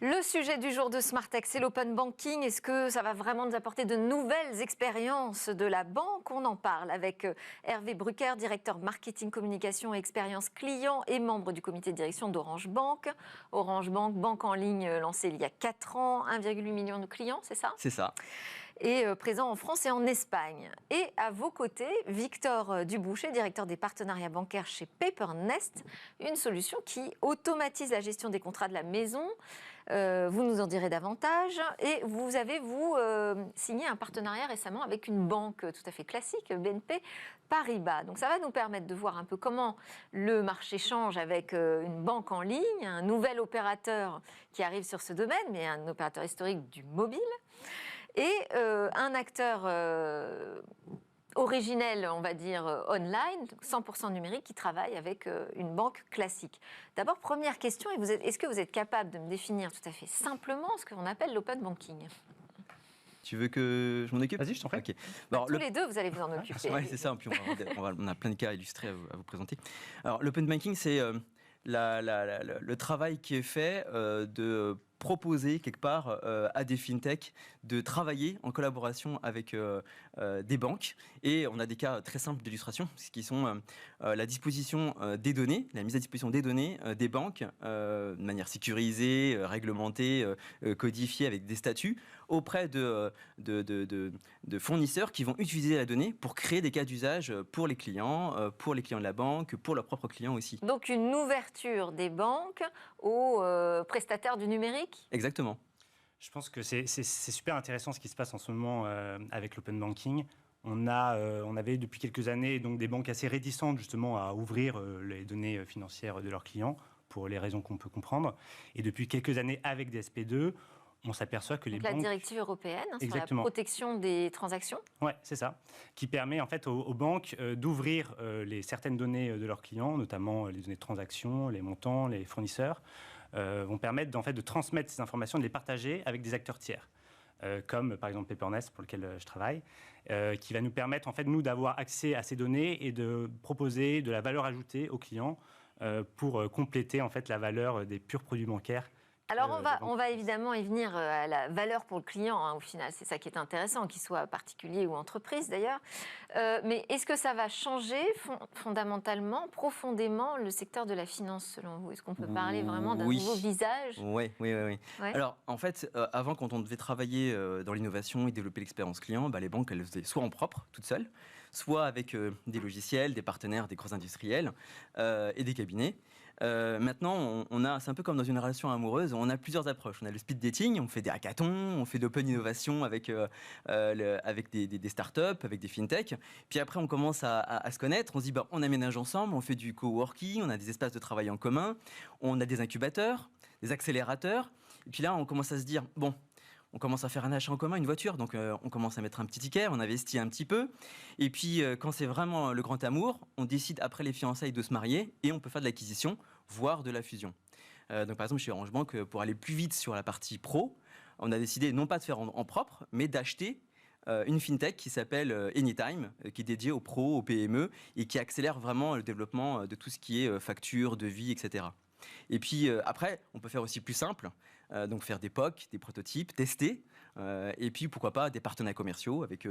Le sujet du jour de Smartech, c'est l'open banking. Est-ce que ça va vraiment nous apporter de nouvelles expériences de la banque? On en parle avec Hervé Brucker, directeur marketing, communication et expérience client et membre du comité de direction d'Orange Bank. Orange Bank, banque en ligne lancée il y a 4 ans, 1,8 million de clients, c'est ça? C'est ça. Et présent en France et en Espagne. Et à vos côtés, Victor Duboucher, directeur des partenariats bancaires chez Papernest, une solution qui automatise la gestion des contrats de la maison. Vous nous en direz davantage. Et vous avez, signé un partenariat récemment avec une banque tout à fait classique, BNP Paribas. Donc ça va nous permettre de voir un peu comment le marché change avec une banque en ligne, un nouvel opérateur qui arrive sur ce domaine, mais un opérateur historique du mobile. Et un acteur originel, on va dire, online, 100% numérique, qui travaille avec une banque classique. D'abord, première question, est-ce que vous êtes capable de me définir tout à fait simplement ce qu'on appelle l'open banking? Tu veux que je m'en occupe? Vas-y, je t'en prie. Okay. Alors, tous les deux, vous allez vous en occuper. Oui, c'est ça. Puis on a plein de cas illustrés à vous présenter. Alors, l'open banking, c'est le travail qui est fait de proposer quelque part à des fintechs de travailler en collaboration avec des banques. Et on a des cas très simples d'illustration, qui sont la disposition des données, la mise à disposition des données des banques de manière sécurisée, réglementée, codifiée avec des statuts auprès de fournisseurs qui vont utiliser la donnée pour créer des cas d'usage pour les clients de la banque, pour leurs propres clients aussi. Donc une ouverture des banques aux prestataires du numérique? Exactement. Je pense que c'est super intéressant ce qui se passe en ce moment avec l'open banking. On avait depuis quelques années donc des banques assez réticentes justement à ouvrir les données financières de leurs clients pour les raisons qu'on peut comprendre. Et depuis quelques années avec DSP2, on s'aperçoit que les banques... La directive européenne sur la protection des transactions. Oui, c'est ça. Qui permet en fait aux banques d'ouvrir certaines données de leurs clients, notamment les données de transactions, les montants, les fournisseurs, vont permettre en fait de transmettre ces informations, de les partager avec des acteurs tiers. Comme par exemple Papernest, pour lequel je travaille, qui va nous permettre en fait nous d'avoir accès à ces données et de proposer de la valeur ajoutée aux clients pour compléter en fait la valeur des purs produits bancaires. Alors on va évidemment y venir à la valeur pour le client, hein, au final, c'est ça qui est intéressant, qu'il soit particulier ou entreprise d'ailleurs. Mais est-ce que ça va changer fondamentalement, profondément, le secteur de la finance selon vous? Est-ce qu'on peut parler vraiment d'un nouveau visage? Oui. Alors en fait, avant, quand on devait travailler dans l'innovation et développer l'expérience client, les banques, elles le faisaient soit en propre, toutes seules, soit avec des logiciels, des partenaires, des gros industriels et des cabinets. Maintenant, c'est un peu comme dans une relation amoureuse, on a plusieurs approches. On a le speed dating, on fait des hackathons, on fait de l'open innovation avec des startups, avec des fintechs. Puis après, on commence à se connaître, on se dit, on aménage ensemble, on fait du coworking, on a des espaces de travail en commun, on a des incubateurs, des accélérateurs. Et puis là, on commence à se dire, on commence à faire un achat en commun, une voiture, donc on commence à mettre un petit ticket, on investit un petit peu. Et puis, quand c'est vraiment le grand amour, on décide après les fiançailles de se marier et on peut faire de l'acquisition, voire de la fusion. Donc, par exemple, chez Orange Bank, pour aller plus vite sur la partie pro, on a décidé non pas de faire en propre, mais d'acheter une fintech qui s'appelle Anytime, qui est dédiée aux pros, aux PME et qui accélère vraiment le développement de tout ce qui est facture, devis, etc. Et puis après, on peut faire aussi plus simple, donc faire des POC, des prototypes, tester, et puis pourquoi pas des partenariats commerciaux avec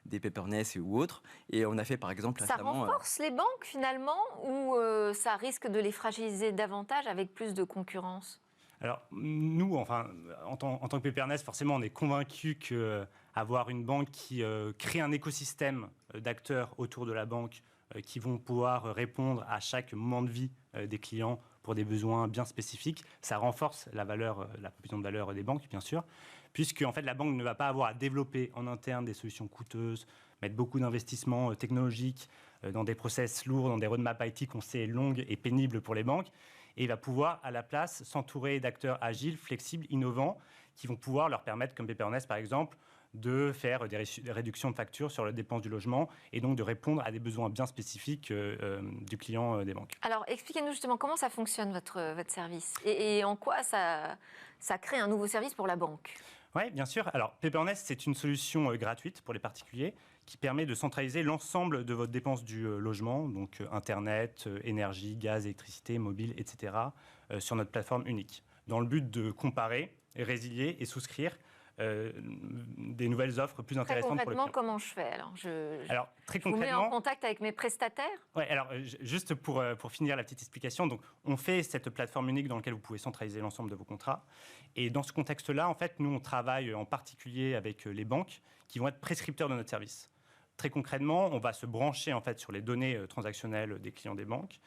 des Papernest ou autres. Et on a fait par exemple récemment... Ça renforce les banques finalement ou ça risque de les fragiliser davantage avec plus de concurrence? Alors nous, enfin, en tant que Papernest, forcément, on est convaincus qu'avoir une banque qui crée un écosystème d'acteurs autour de la banque qui vont pouvoir répondre à chaque moment de vie des clients pour des besoins bien spécifiques, ça renforce la proposition de valeur des banques, bien sûr, puisque en fait, la banque ne va pas avoir à développer en interne des solutions coûteuses, mettre beaucoup d'investissements technologiques dans des process lourds, dans des roadmaps IT qu'on sait longues et pénibles pour les banques, et il va pouvoir, à la place, s'entourer d'acteurs agiles, flexibles, innovants, qui vont pouvoir leur permettre, comme Papernest par exemple, de faire des réductions de factures sur la dépense du logement et donc de répondre à des besoins bien spécifiques du client des banques. Alors, expliquez-nous justement comment ça fonctionne, votre service, et en quoi ça crée un nouveau service pour la banque. Oui, bien sûr. Alors, Papernest, c'est une solution gratuite pour les particuliers qui permet de centraliser l'ensemble de votre dépense du logement, donc Internet, énergie, gaz, électricité, mobile, etc., sur notre plateforme unique. dans le but de comparer, résilier et souscrire des nouvelles offres plus intéressantes pour le client. Très concrètement, comment je fais alors, très je vous mets en contact avec mes prestataires. Ouais, alors juste pour finir la petite explication, donc on fait cette plateforme unique dans laquelle vous pouvez centraliser l'ensemble de vos contrats. Et dans ce contexte-là, en fait, nous on travaille en particulier avec les banques qui vont être prescripteurs de notre service. Très concrètement, on va se brancher en fait sur les données transactionnelles des clients des banques,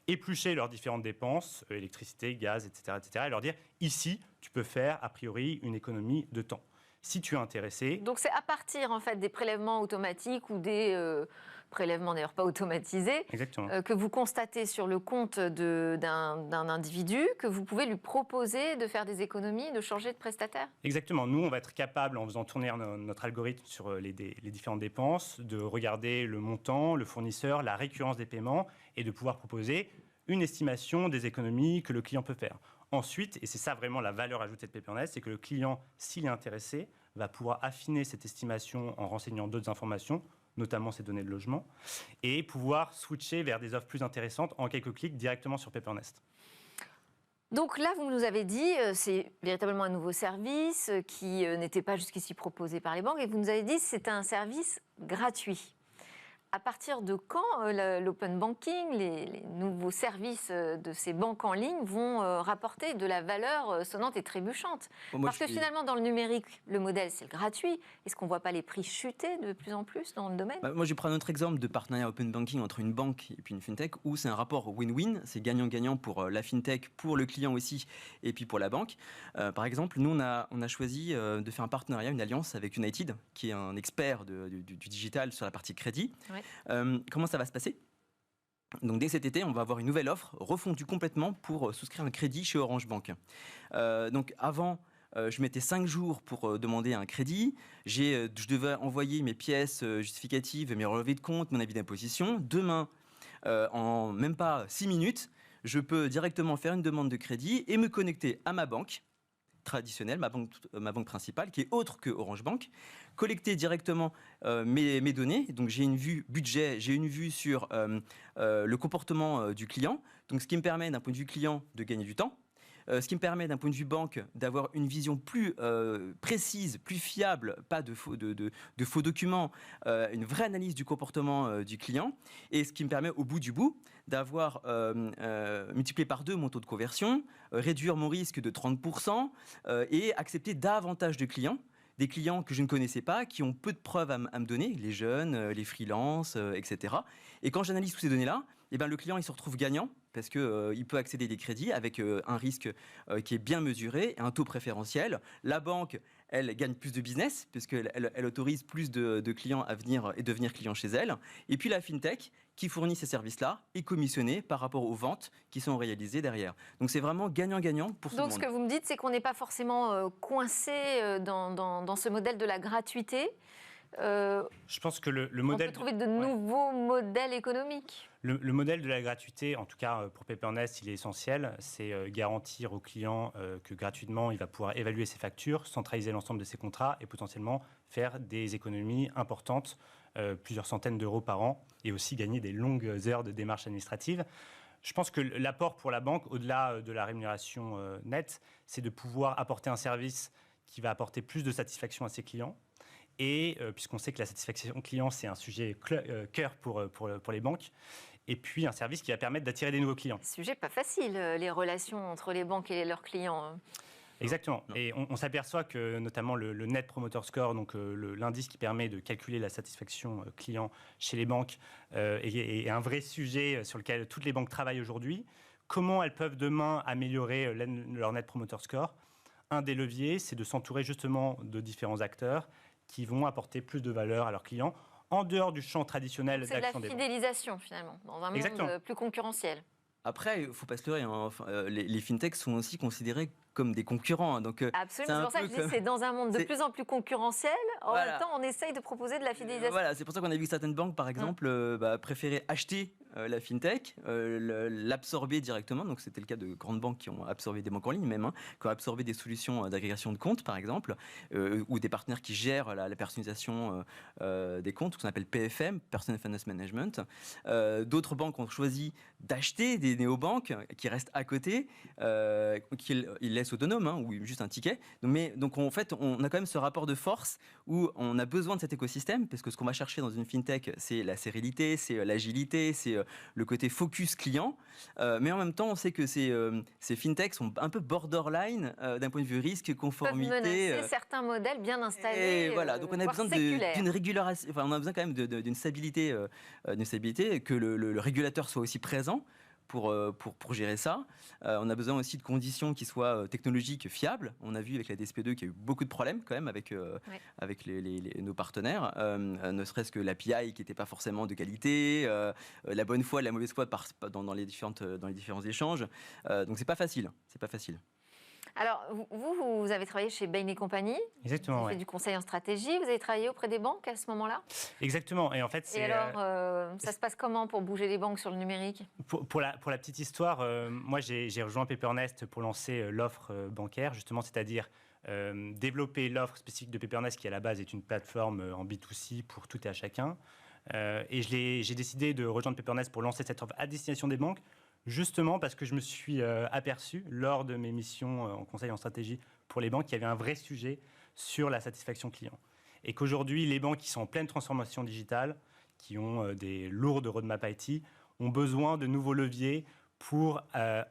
éplucher leurs différentes dépenses, électricité, gaz, etc., et leur dire ici, tu peux faire a priori une économie de temps. Si tu es intéressé. Donc c'est à partir en fait des prélèvements automatiques ou des prélèvements d'ailleurs pas automatisés que vous constatez sur le compte d'un individu, que vous pouvez lui proposer de faire des économies, de changer de prestataire. Exactement. Nous, on va être capable, en faisant tourner notre algorithme sur les différentes dépenses, de regarder le montant, le fournisseur, la récurrence des paiements et de pouvoir proposer une estimation des économies que le client peut faire. Ensuite, et c'est ça vraiment la valeur ajoutée de PaperNest, c'est que le client, s'il est intéressé, va pouvoir affiner cette estimation en renseignant d'autres informations, notamment ses données de logement, et pouvoir switcher vers des offres plus intéressantes en quelques clics directement sur PaperNest. Donc là, vous nous avez dit, c'est véritablement un nouveau service qui n'était pas jusqu'ici proposé par les banques, et vous nous avez dit que c'est un service gratuit. À partir de quand l'open banking, les nouveaux services de ces banques en ligne vont rapporter de la valeur sonnante et trébuchante? Parce que finalement, dans le numérique, le modèle, c'est le gratuit. Est-ce qu'on ne voit pas les prix chuter de plus en plus dans le domaine? Moi, je prends un autre exemple de partenariat open banking entre une banque et puis une fintech, où c'est un rapport win-win, c'est gagnant-gagnant pour la fintech, pour le client aussi, et puis pour la banque. Par exemple, nous, on a choisi de faire un partenariat, une alliance avec United, qui est un expert du digital sur la partie crédit. Ouais. Comment ça va se passer? Donc dès cet été, on va avoir une nouvelle offre refondue complètement pour souscrire un crédit chez Orange Bank. Donc avant, je mettais 5 jours pour demander un crédit. Je devais envoyer mes pièces justificatives, mes relevés de compte, mon avis d'imposition. Demain, en même pas 6 minutes, je peux directement faire une demande de crédit et me connecter à ma banque traditionnelle, ma banque principale, qui est autre que Orange Bank, collecter directement mes données. Donc j'ai une vue budget, j'ai une vue sur le comportement du client, donc ce qui me permet d'un point de vue client de gagner du temps, ce qui me permet d'un point de vue banque d'avoir une vision plus précise, plus fiable, pas de faux documents, une vraie analyse du comportement du client, et ce qui me permet au bout du bout d'avoir multiplié par 2 mon taux de conversion, réduire mon risque de 30% et accepter davantage de clients. Des clients que je ne connaissais pas, qui ont peu de preuves à me donner, les jeunes, les freelances, etc. Et quand j'analyse toutes ces données-là, eh ben, le client il se retrouve gagnant parce qu'il peut accéder à des crédits avec un risque qui est bien mesuré et un taux préférentiel. La banque, elle gagne plus de business puisqu'elle autorise plus de clients à venir et devenir clients chez elle. Et puis la fintech qui fournit ces services-là est commissionnée par rapport aux ventes qui sont réalisées derrière. Donc c'est vraiment gagnant-gagnant pour tout le monde. Donc ce que vous me dites, c'est qu'on n'est pas forcément coincé dans ce modèle de la gratuité. Je pense que le modèle... On peut trouver de nouveaux modèles économiques. Le modèle de la gratuité, en tout cas pour PaperNest, il est essentiel. C'est garantir au client que gratuitement, il va pouvoir évaluer ses factures, centraliser l'ensemble de ses contrats et potentiellement faire des économies importantes, plusieurs centaines d'euros par an, et aussi gagner des longues heures de démarches administratives. Je pense que l'apport pour la banque, au-delà de la rémunération nette, c'est de pouvoir apporter un service qui va apporter plus de satisfaction à ses clients. Et puisqu'on sait que la satisfaction client, c'est un sujet cœur pour les banques, et puis un service qui va permettre d'attirer des nouveaux clients. Sujet pas facile, les relations entre les banques et leurs clients. Exactement. Et on s'aperçoit que notamment le Net Promoter Score, donc l'indice qui permet de calculer la satisfaction client chez les banques, est un vrai sujet sur lequel toutes les banques travaillent aujourd'hui. Comment elles peuvent demain améliorer leur Net Promoter Score? Un des leviers, c'est de s'entourer justement de différents acteurs qui vont apporter plus de valeur à leurs clients, en dehors du champ traditionnel d'action des banques. C'est de la fidélisation, finalement, dans un monde plus concurrentiel. Après, il ne faut pas se leurrer, hein. Les fintechs sont aussi considérés comme des concurrents. Donc, absolument, c'est pour ça que je dis c'est dans un monde de plus en plus concurrentiel. En même temps, on essaye de proposer de la fidélisation. Voilà, c'est pour ça qu'on a vu que certaines banques, par exemple, préféraient acheter la fintech, l'absorber directement. Donc c'était le cas de grandes banques qui ont absorbé des banques en ligne même, qui ont absorbé des solutions d'agrégation de comptes par exemple, ou des partenaires qui gèrent la personnalisation des comptes, ce qu'on appelle PFM, Personal Finance Management. D'autres banques ont choisi d'acheter des néobanques qui restent à côté, qu'ils laissent autonomes, ou juste un ticket. Donc en fait, on a quand même ce rapport de force où on a besoin de cet écosystème, parce que ce qu'on va chercher dans une fintech, c'est la sérénité, c'est l'agilité, c'est le côté focus client. Mais en même temps, on sait que ces fintechs sont un peu borderline d'un point de vue risque, conformité. Peuvent menacer certains modèles bien installés. Et voilà, donc on a besoin d'une régulation, on a besoin quand même d'une stabilité, que le régulateur soit aussi présent pour gérer ça. On a besoin aussi de conditions qui soient technologiques fiables. On a vu avec la DSP2 qu'il y a eu beaucoup de problèmes quand même avec nos partenaires, ne serait-ce que l'API qui n'était pas forcément de qualité, la bonne foi, la mauvaise foi dans les différents échanges. Donc c'est pas facile. Alors, vous avez travaillé chez Bain & Compagnie. Exactement, vous avez fait du conseil en stratégie. Vous avez travaillé auprès des banques à ce moment-là. Exactement. Et en fait, ça se passe comment pour bouger les banques sur le numérique ? Pour la petite histoire, moi, j'ai rejoint Pepernest pour lancer l'offre bancaire, justement, c'est-à-dire développer l'offre spécifique de Pepernest, qui à la base est une plateforme en B2C pour tout et à chacun. Et j'ai décidé de rejoindre Pepernest pour lancer cette offre à destination des banques, justement parce que je me suis aperçu lors de mes missions en conseil en stratégie pour les banques qu'il y avait un vrai sujet sur la satisfaction client. Et qu'aujourd'hui, les banques qui sont en pleine transformation digitale, qui ont des lourdes roadmap IT, ont besoin de nouveaux leviers pour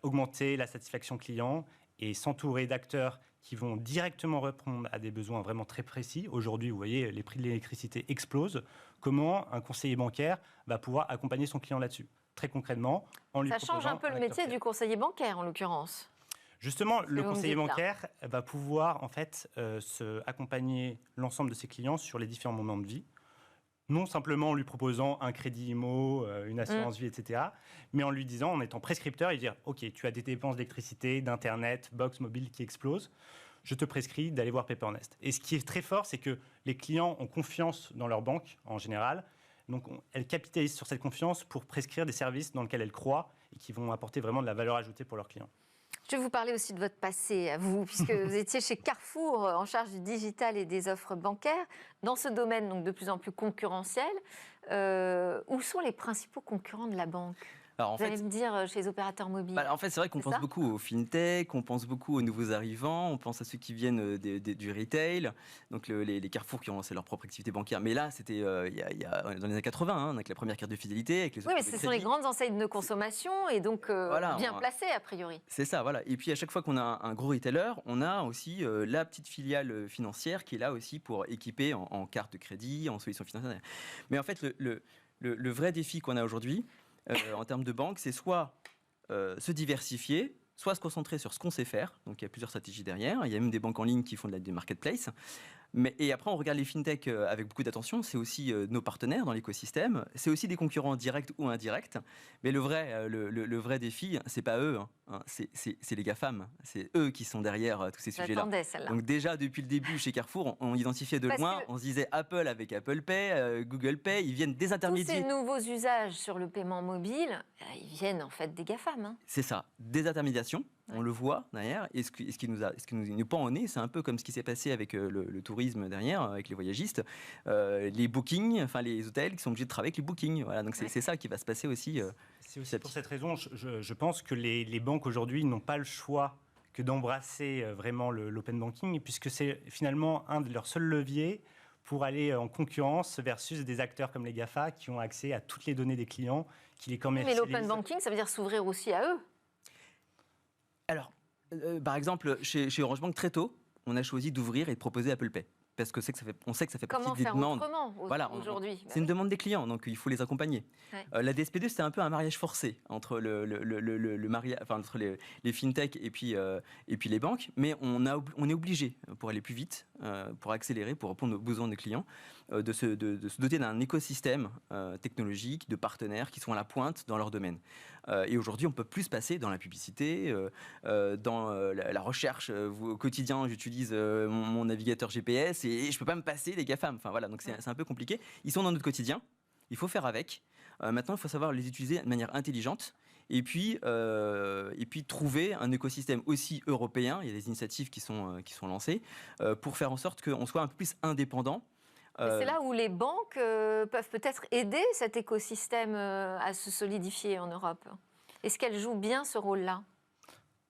augmenter la satisfaction client et s'entourer d'acteurs qui vont directement répondre à des besoins vraiment très précis. Aujourd'hui, vous voyez, les prix de l'électricité explosent. Comment un conseiller bancaire va pouvoir accompagner son client là-dessus ? Très concrètement, en lui proposant... Ça change un peu le métier du conseiller bancaire, en l'occurrence. Justement, le conseiller bancaire va pouvoir en fait accompagner l'ensemble de ses clients sur les différents moments de vie, non simplement en lui proposant un crédit IMO, une assurance vie, etc., mais en lui disant, en étant prescripteur, et dire « Ok, tu as des dépenses d'électricité, d'internet, box mobile qui explosent, je te prescris d'aller voir Pepernest ». Et ce qui est très fort, c'est que les clients ont confiance dans leur banque en général. Donc, elles capitalisent sur cette confiance pour prescrire des services dans lesquels elles croient et qui vont apporter vraiment de la valeur ajoutée pour leurs clients. Je vais vous parler aussi de votre passé à vous, puisque vous étiez chez Carrefour en charge du digital et des offres bancaires. Dans ce domaine donc de plus en plus concurrentiel, où sont les principaux concurrents de la banque ? Vous allez me dire chez les opérateurs mobiles. En fait, c'est vrai qu'on pense beaucoup aux fintech, on pense beaucoup aux nouveaux arrivants, on pense à ceux qui viennent du retail, donc les Carrefour qui ont lancé leur propre activité bancaire. Mais là, c'était dans les années 80, avec la première carte de fidélité. Avec les oui, mais ce sont les grandes enseignes de consommation et donc bien placées a priori. C'est ça, voilà. Et puis à chaque fois qu'on a un gros retailer, on a aussi la petite filiale financière qui est là aussi pour équiper en carte de crédit, en solutions financières. Mais en fait, le vrai défi qu'on a aujourd'hui, en termes de banque, c'est soit se diversifier, soit se concentrer sur ce qu'on sait faire. Donc il y a plusieurs stratégies derrière. Il y a même des banques en ligne qui font des marketplaces. Et après, on regarde les fintechs avec beaucoup d'attention. C'est aussi nos partenaires dans l'écosystème. C'est aussi des concurrents directs ou indirects. Mais le vrai défi, c'est pas eux. C'est les GAFAM. C'est eux qui sont derrière tous ces sujets-là. Donc déjà, depuis le début, chez Carrefour, on identifiait de loin. On se disait Apple avec Apple Pay, Google Pay. Ils viennent des intermédiaires. Tous ces nouveaux usages sur le paiement mobile, ils viennent en fait des GAFAM. C'est ça, des intermédiations. On le voit derrière, et ce qui nous pend au nez, c'est un peu comme ce qui s'est passé avec le tourisme derrière, avec les voyagistes, les bookings, enfin les hôtels qui sont obligés de travailler avec les bookings. Voilà, donc c'est ça qui va se passer aussi. C'est aussi pour cette raison, je pense que les banques aujourd'hui n'ont pas le choix que d'embrasser vraiment l'open banking, puisque c'est finalement un de leurs seuls leviers pour aller en concurrence versus des acteurs comme les GAFA qui ont accès à toutes les données des clients, qui les commercialisent. Mais l'open banking, ça veut dire s'ouvrir aussi à eux. Alors, par exemple, chez Orange Bank, très tôt, on a choisi d'ouvrir et de proposer Apple Pay. Parce que on sait que ça fait partie des demandes. Comment faire autrement aujourd'hui ? C'est une demande des clients, donc il faut les accompagner. Ouais. La DSP2, c'était un peu un mariage forcé entre entre les fintechs et puis les banques, mais on est obligé, pour aller plus vite, pour accélérer, pour répondre aux besoins des clients, de se doter d'un écosystème technologique, de partenaires qui sont à la pointe dans leur domaine. Et aujourd'hui, on ne peut plus se passer dans la publicité, dans la recherche. Au quotidien, j'utilise mon navigateur GPS et je ne peux pas me passer des GAFAM. Enfin, voilà, donc c'est un peu compliqué. Ils sont dans notre quotidien, il faut faire avec. Maintenant, il faut savoir les utiliser de manière intelligente. Et puis trouver un écosystème aussi européen. Il y a des initiatives qui sont lancées pour faire en sorte qu'on soit un peu plus indépendant. C'est là où les banques peuvent peut-être aider cet écosystème à se solidifier en Europe. Est-ce qu'elles jouent bien ce rôle-là ?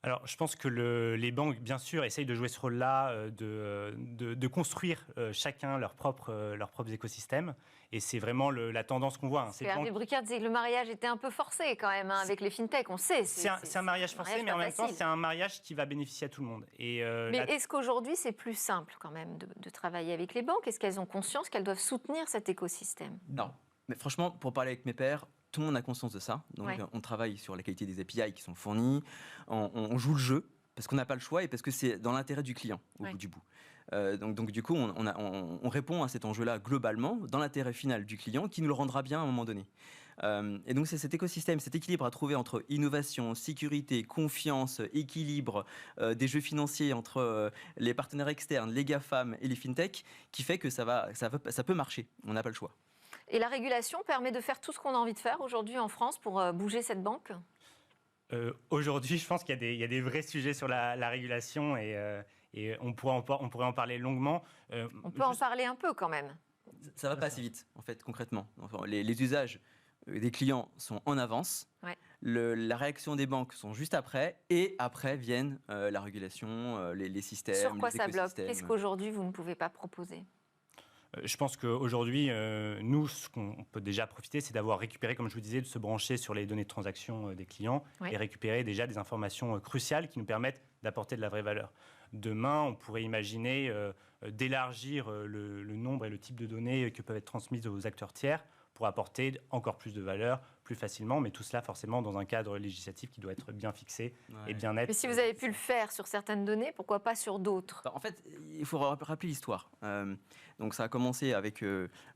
Alors, je pense que les banques, bien sûr, essayent de jouer ce rôle-là, de construire chacun leurs propres écosystèmes. Et c'est vraiment la tendance qu'on voit. Hervé Brucker disait que le mariage était un peu forcé quand même, avec les fintechs, on sait. C'est un mariage forcé, mais en même temps, c'est un mariage qui va bénéficier à tout le monde. Mais est-ce qu'aujourd'hui, c'est plus simple quand même de travailler avec les banques ? Est-ce qu'elles ont conscience qu'elles doivent soutenir cet écosystème ? Non. Mais franchement, pour parler avec mes pairs, tout le monde a conscience de ça. Donc, on travaille sur la qualité des API qui sont fournis. On joue le jeu parce qu'on n'a pas le choix et parce que c'est dans l'intérêt du client au bout du bout. Donc, du coup, on répond à cet enjeu-là globalement dans l'intérêt final du client qui nous le rendra bien à un moment donné. Et donc, c'est cet écosystème, cet équilibre à trouver entre innovation, sécurité, confiance, équilibre des jeux financiers entre les partenaires externes, les GAFAM et les fintechs qui fait que ça peut marcher. On n'a pas le choix. Et la régulation permet de faire tout ce qu'on a envie de faire aujourd'hui en France pour bouger cette banque ? Aujourd'hui, je pense qu'il y a des vrais sujets sur la régulation et on pourrait en parler longuement. On peut en parler un peu quand même. Ça ne va pas assez vite, en fait, concrètement. Enfin, les usages des clients sont en avance. Ouais. La réaction des banques sont juste après. Et après viennent la régulation, les systèmes, sur quoi les ça bloque ? écosystèmes. Qu'est-ce qu'aujourd'hui vous ne pouvez pas proposer ? Je pense qu'aujourd'hui, nous, ce qu'on peut déjà profiter, c'est d'avoir récupéré, comme je vous disais, de se brancher sur les données de transaction des clients et récupérer déjà des informations cruciales qui nous permettent d'apporter de la vraie valeur. Demain, on pourrait imaginer d'élargir le nombre et le type de données qui peuvent être transmises aux acteurs tiers pour apporter encore plus de valeur plus facilement, mais tout cela forcément dans un cadre législatif qui doit être bien fixé et bien net. Mais si vous avez pu le faire sur certaines données, pourquoi pas sur d'autres ? En fait, il faut rappeler l'histoire. Donc ça a commencé avec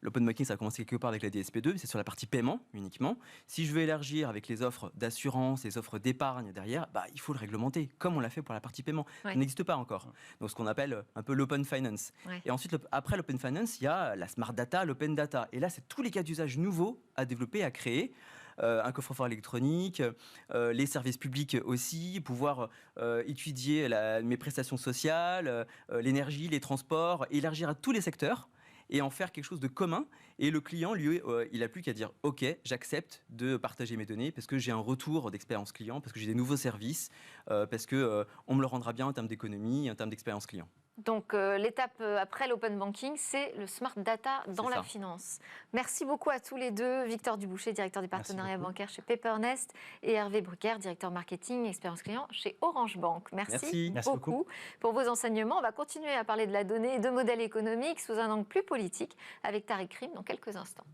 l'open banking, ça a commencé quelque part avec la DSP2, c'est sur la partie paiement uniquement. Si je veux élargir avec les offres d'assurance, les offres d'épargne derrière, il faut le réglementer, comme on l'a fait pour la partie paiement. Ça n'existe pas encore. Donc ce qu'on appelle un peu l'open finance. Et ensuite, après l'open finance, il y a la smart data, l'open data. Et là, c'est tous les cas d'usage nouveaux à développer, à créer. Un coffre-fort électronique, les services publics aussi, pouvoir étudier mes prestations sociales, l'énergie, les transports, élargir à tous les secteurs et en faire quelque chose de commun. Et le client, lui, il n'a plus qu'à dire « Ok, j'accepte de partager mes données parce que j'ai un retour d'expérience client, parce que j'ai des nouveaux services, parce qu'on me le rendra bien en termes d'économie, en termes d'expérience client. » Donc l'étape après l'open banking, c'est le smart data dans la finance. Merci beaucoup à tous les deux, Victor Dubouché, directeur des partenariats bancaires chez Paper.Nest, et Hervé Brucker, directeur marketing et expérience client chez Orange Bank. Merci beaucoup pour vos enseignements. On va continuer à parler de la donnée et de modèles économiques sous un angle plus politique avec Tariq Krim dans quelques instants.